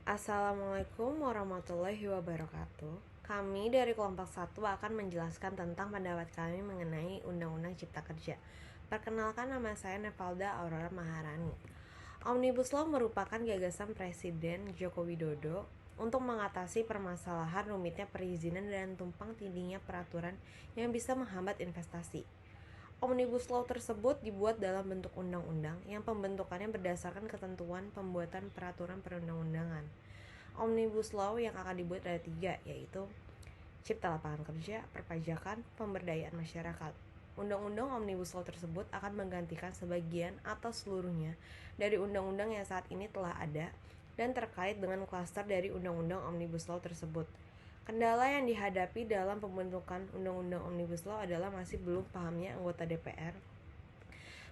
Assalamualaikum warahmatullahi wabarakatuh. Kami dari kelompok 1 akan menjelaskan tentang pendapat kami mengenai Undang-Undang Cipta Kerja. Perkenalkan, nama saya Nevalda Aurora Maharani. Omnibus Law merupakan gagasan Presiden Joko Widodo untuk mengatasi permasalahan rumitnya perizinan dan tumpang tindihnya peraturan yang bisa menghambat investasi. Omnibus Law tersebut dibuat dalam bentuk undang-undang yang pembentukannya berdasarkan ketentuan pembuatan peraturan perundang-undangan. Omnibus Law yang akan dibuat ada 3, yaitu Cipta Lapangan Kerja, Perpajakan, Pemberdayaan Masyarakat. Undang-undang Omnibus Law tersebut akan menggantikan sebagian atau seluruhnya dari undang-undang yang saat ini telah ada dan terkait dengan klaster dari undang-undang Omnibus Law tersebut. Kendala yang dihadapi dalam pembentukan Undang-Undang Omnibus Law adalah masih belum pahamnya anggota DPR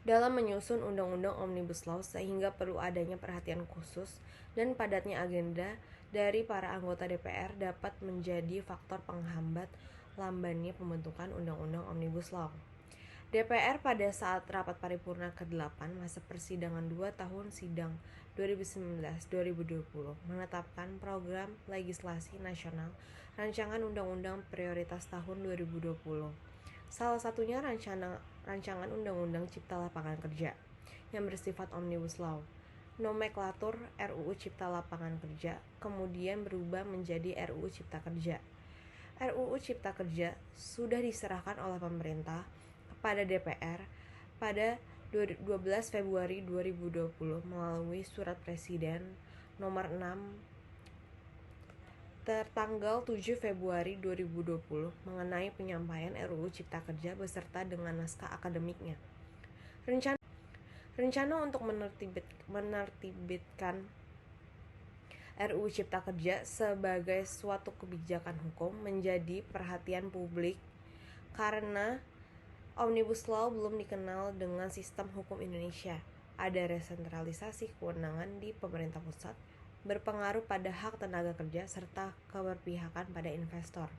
dalam menyusun Undang-Undang Omnibus Law, sehingga perlu adanya perhatian khusus dan padatnya agenda dari para anggota DPR dapat menjadi faktor penghambat lambannya pembentukan Undang-Undang Omnibus Law. DPR pada saat rapat paripurna ke-8 masa persidangan 2 tahun sidang 2019-2020 menetapkan program legislasi nasional rancangan undang-undang prioritas tahun 2020. Salah satunya rancangan undang-undang Cipta Lapangan Kerja yang bersifat Omnibus Law. Nomenklatur RUU Cipta Lapangan Kerja kemudian berubah menjadi RUU Cipta Kerja. RUU Cipta Kerja sudah diserahkan oleh pemerintah kepada DPR pada 12 Februari 2020 melalui Surat Presiden nomor 6 tertanggal 7 Februari 2020 mengenai penyampaian RUU Cipta Kerja beserta dengan naskah akademiknya. Rencana untuk menerbitkan RUU Cipta Kerja sebagai suatu kebijakan hukum menjadi perhatian publik karena Omnibus Law belum dikenal dengan sistem hukum Indonesia. Ada resentralisasi kewenangan di pemerintah pusat, berpengaruh pada hak tenaga kerja, serta keberpihakan pada investor.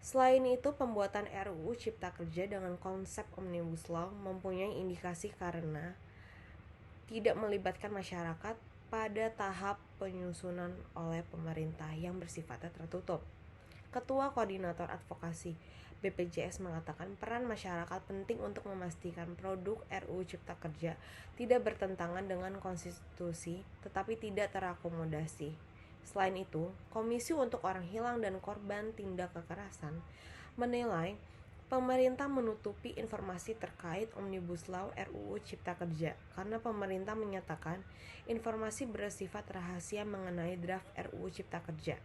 Selain itu, pembuatan RUU Cipta Kerja dengan konsep Omnibus Law mempunyai indikasi karena tidak melibatkan masyarakat pada tahap penyusunan oleh pemerintah yang bersifatnya tertutup. Ketua Koordinator Advokasi BPJS mengatakan peran masyarakat penting untuk memastikan produk RUU Cipta Kerja tidak bertentangan dengan konstitusi tetapi tidak terakomodasi. Selain itu, Komisi untuk Orang Hilang dan Korban Tindak Kekerasan menilai pemerintah menutupi informasi terkait Omnibus Law RUU Cipta Kerja karena pemerintah menyatakan informasi bersifat rahasia mengenai draft RUU Cipta Kerja.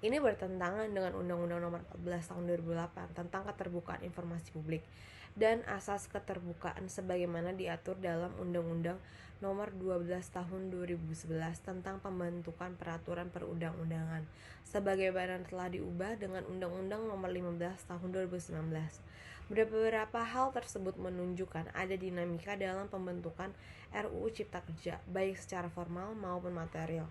Ini bertentangan dengan Undang-Undang Nomor 14 Tahun 2008 tentang keterbukaan informasi publik dan asas keterbukaan sebagaimana diatur dalam Undang-Undang Nomor 12 Tahun 2011 tentang pembentukan peraturan perundang-undangan sebagaimana telah diubah dengan Undang-Undang Nomor 15 Tahun 2019. Beberapa hal tersebut menunjukkan ada dinamika dalam pembentukan RUU Cipta Kerja baik secara formal maupun material.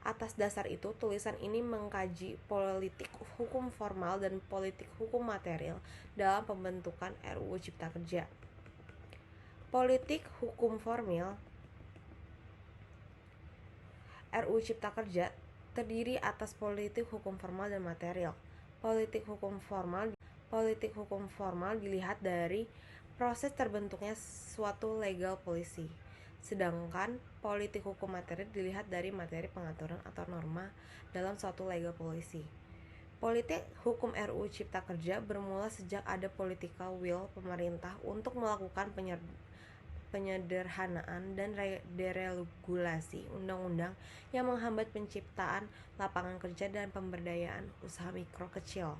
Atas dasar itu, tulisan ini mengkaji politik hukum formal dan politik hukum material dalam pembentukan RUU Cipta Kerja. Politik hukum formal RUU Cipta Kerja terdiri atas politik hukum formal dan material. Politik hukum formal dilihat dari proses terbentuknya suatu legal policy. Sedangkan politik hukum materi dilihat dari materi pengaturan atau norma dalam suatu legal policy. Politik hukum RUU Cipta Kerja bermula sejak ada political will pemerintah untuk melakukan penyederhanaan dan deregulasi undang-undang yang menghambat penciptaan lapangan kerja dan pemberdayaan usaha mikro, kecil,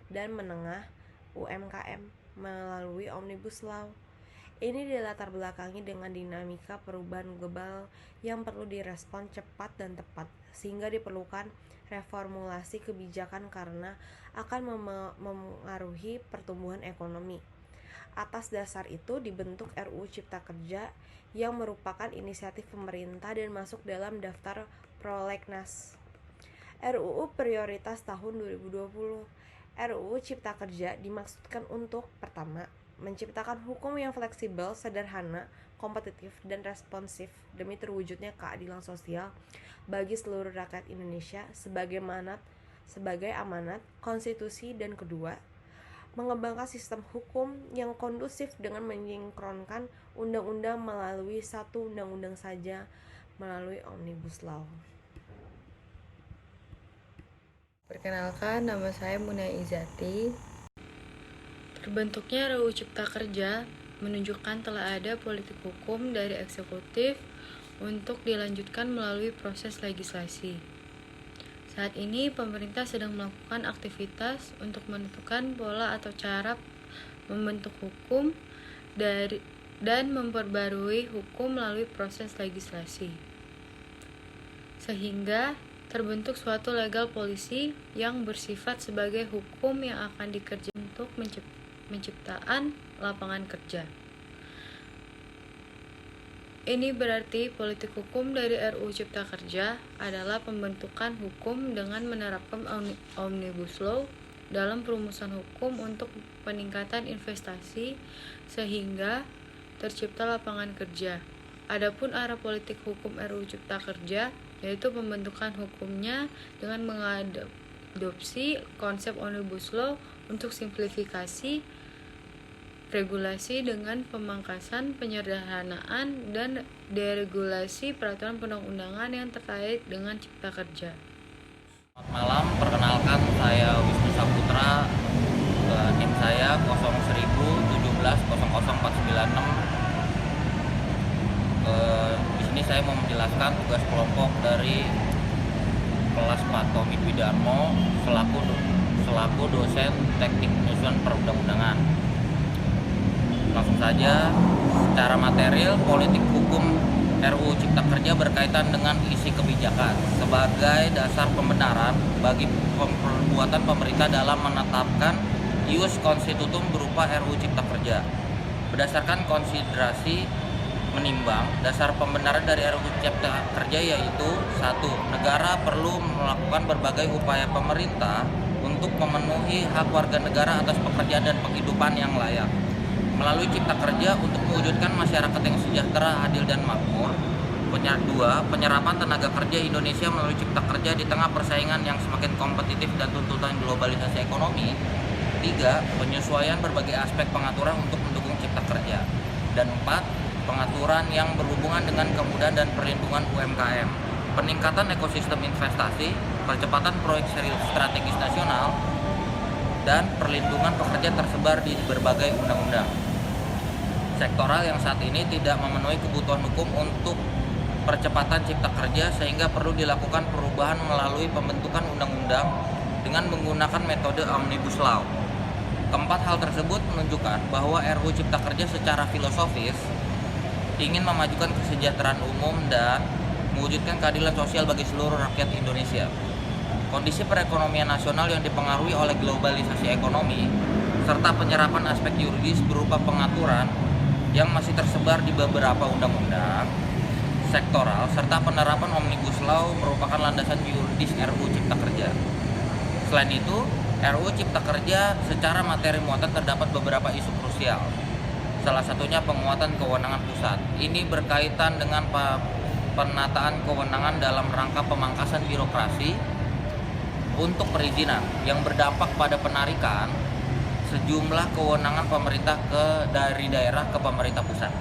dan menengah UMKM melalui Omnibus Law. Ini dilatar belakangi dengan dinamika perubahan global yang perlu direspon cepat dan tepat, sehingga diperlukan reformulasi kebijakan karena akan memengaruhi pertumbuhan ekonomi. Atas dasar itu dibentuk RUU Cipta Kerja yang merupakan inisiatif pemerintah dan masuk dalam daftar prolegnas RUU Prioritas tahun 2020. RUU Cipta Kerja dimaksudkan untuk pertama, menciptakan hukum yang fleksibel, sederhana, kompetitif, dan responsif demi terwujudnya keadilan sosial bagi seluruh rakyat Indonesia sebagai amanat konstitusi, dan kedua, mengembangkan sistem hukum yang kondusif dengan menyinkronkan undang-undang melalui satu undang-undang saja melalui Omnibus Law. Perkenalkan, nama saya Munia Izati. Terbentuknya RUU Cipta Kerja menunjukkan telah ada politik hukum dari eksekutif untuk dilanjutkan melalui proses legislasi. Saat ini pemerintah sedang melakukan aktivitas untuk menentukan pola atau cara membentuk hukum dan memperbarui hukum melalui proses legislasi, sehingga terbentuk suatu legal policy yang bersifat sebagai hukum yang akan dikerjakan untuk menciptakan lapangan kerja. Ini berarti politik hukum dari RUU Cipta Kerja adalah pembentukan hukum dengan menerapkan Omnibus Law dalam perumusan hukum untuk peningkatan investasi sehingga tercipta lapangan kerja. Adapun arah politik hukum RUU Cipta Kerja yaitu pembentukan hukumnya dengan mengadopsi konsep Omnibus Law untuk simplifikasi regulasi dengan pemangkasan, penyederhanaan, dan deregulasi peraturan perundang-undangan yang terkait dengan cipta kerja. Selamat malam, perkenalkan saya Wisnu Saputra, NIM saya 01017000496. Di sini saya mau menjelaskan tugas kelompok dari kelas Tomit Widarmo selaku dosen teknik penyusunan perundang-undangan. Langsung saja, secara material politik hukum RUU Cipta Kerja berkaitan dengan isi kebijakan sebagai dasar pembenaran bagi perbuatan pemerintah dalam menetapkan ius constitutum berupa RUU Cipta Kerja. Berdasarkan konsiderasi menimbang, dasar pembenaran dari RUU Cipta Kerja yaitu 1. Negara perlu melakukan berbagai upaya pemerintah untuk memenuhi hak warga negara atas pekerjaan dan penghidupan yang layak melalui Cipta Kerja untuk mewujudkan masyarakat yang sejahtera, adil, dan makmur. 2. Penyerapan tenaga kerja Indonesia melalui Cipta Kerja di tengah persaingan yang semakin kompetitif dan tuntutan globalisasi ekonomi. 3. Penyesuaian berbagai aspek pengaturan untuk mendukung Cipta Kerja. Dan 4. Pengaturan yang berhubungan dengan kemudahan dan perlindungan UMKM, peningkatan ekosistem investasi, percepatan proyek serius strategis nasional, dan perlindungan pekerja tersebar di berbagai undang-undang sektoral yang saat ini tidak memenuhi kebutuhan hukum untuk percepatan cipta kerja, sehingga perlu dilakukan perubahan melalui pembentukan undang-undang dengan menggunakan metode Omnibus Law. Keempat hal tersebut menunjukkan bahwa RUU Cipta Kerja secara filosofis ingin memajukan kesejahteraan umum dan mewujudkan keadilan sosial bagi seluruh rakyat Indonesia. Kondisi perekonomian nasional yang dipengaruhi oleh globalisasi ekonomi serta penyerapan aspek yuridis berupa pengaturan yang masih tersebar di beberapa undang-undang sektoral serta penerapan Omnibus Law merupakan landasan yuridis RUU Cipta Kerja. Selain itu, RUU Cipta Kerja secara materi muatan terdapat beberapa isu krusial. Salah satunya penguatan kewenangan pusat. Ini berkaitan dengan penataan kewenangan dalam rangka pemangkasan birokrasi untuk perizinan yang berdampak pada penarikan sejumlah kewenangan pemerintah dari daerah ke pemerintah pusat.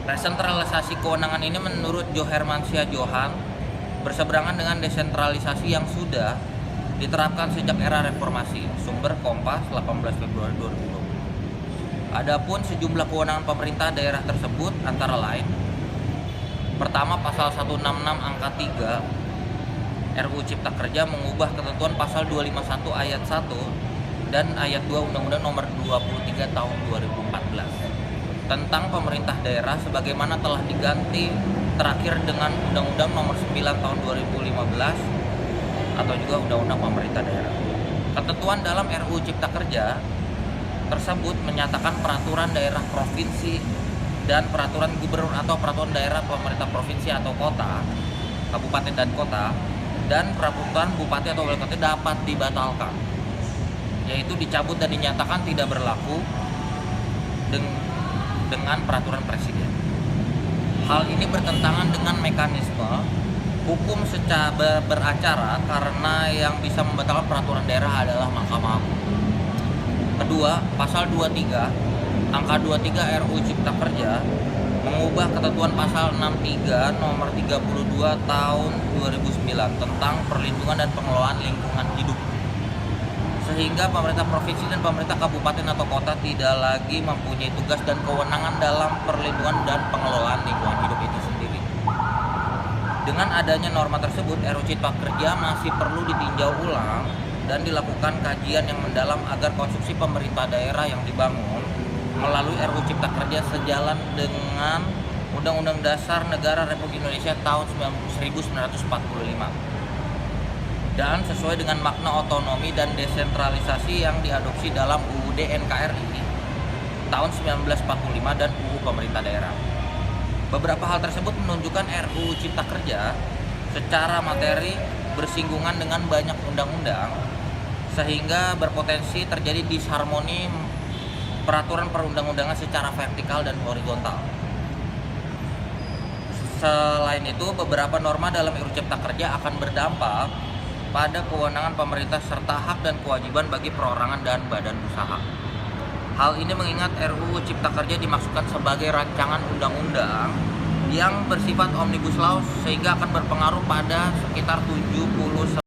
Resentralisasi kewenangan ini menurut Johermansyah Johan berseberangan dengan desentralisasi yang sudah diterapkan sejak era reformasi. Sumber Kompas 18 Februari 2020. Adapun sejumlah kewenangan pemerintah daerah tersebut antara lain: pertama, pasal 166 angka 3 RUU Cipta Kerja mengubah ketentuan pasal 251 ayat 1 dan ayat 2 Undang-Undang Nomor 23 Tahun 2014 tentang pemerintah daerah sebagaimana telah diganti terakhir dengan Undang-Undang Nomor 9 Tahun 2015 atau juga Undang-Undang Pemerintah Daerah. Ketentuan dalam RUU Cipta Kerja tersebut menyatakan peraturan daerah provinsi dan peraturan gubernur atau peraturan daerah pemerintah provinsi atau kota, kabupaten dan kota, dan peraturan bupati atau wali kota dapat dibatalkan, yaitu dicabut dan dinyatakan tidak berlaku dengan peraturan presiden. Hal ini bertentangan dengan mekanisme hukum secara beracara karena yang bisa membatalkan peraturan daerah adalah Mahkamah Agung. Kedua, pasal 23 angka 23 RUU Cipta Kerja mengubah ketentuan pasal 63 nomor 32 tahun 2009 tentang perlindungan dan pengelolaan lingkungan hidup, sehingga pemerintah provinsi dan pemerintah kabupaten atau kota tidak lagi mempunyai tugas dan kewenangan dalam perlindungan dan pengelolaan lingkungan hidup itu sendiri. Dengan adanya norma tersebut, RUU Cipta Kerja masih perlu ditinjau ulang dan dilakukan kajian yang mendalam agar konstruksi pemerintah daerah yang dibangun melalui RUU Cipta Kerja sejalan dengan Undang-Undang Dasar Negara Republik Indonesia tahun 1945 dan sesuai dengan makna otonomi dan desentralisasi yang diadopsi dalam UUD NKRI tahun 1945 dan UU Pemerintah Daerah. Beberapa hal tersebut menunjukkan RUU Cipta Kerja secara materi bersinggungan dengan banyak undang-undang sehingga berpotensi terjadi disharmoni peraturan perundang-undangan secara vertikal dan horizontal. Selain itu, beberapa norma dalam RUU Cipta Kerja akan berdampak pada kewenangan pemerintah serta hak dan kewajiban bagi perorangan dan badan usaha. Hal ini mengingat RUU Cipta Kerja dimaksudkan sebagai rancangan undang-undang yang bersifat omnibus law sehingga akan berpengaruh pada sekitar 70